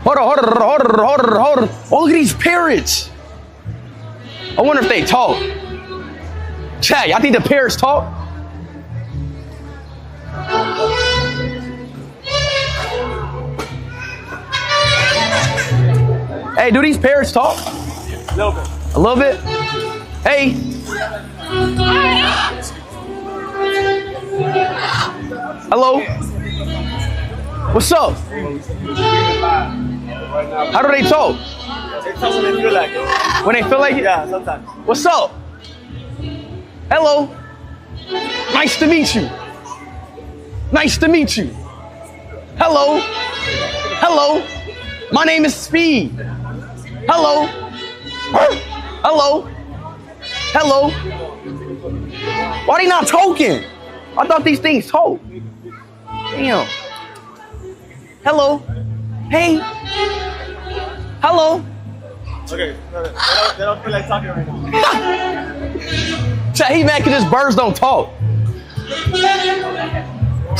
Hold on. Oh, look at these parrots. I wonder if they talk. Chat, y'all think the parrots talk? Hey, do these parrots talk? A little bit. A little bit? Hey. Hello. What's up? How do they talk? They talk when they feel like it. When they feel like it? Yeah, sometimes. What's up? Hello. Nice to meet you. Nice to meet you. Hello. Hello. My name is Speed. Hello. Hello. Hello. Why they not talking? I thought these things talk. Damn. Hello. Hey. Hello. Okay, they don't feel like talking right now. Chat, he mad because his birds don't talk.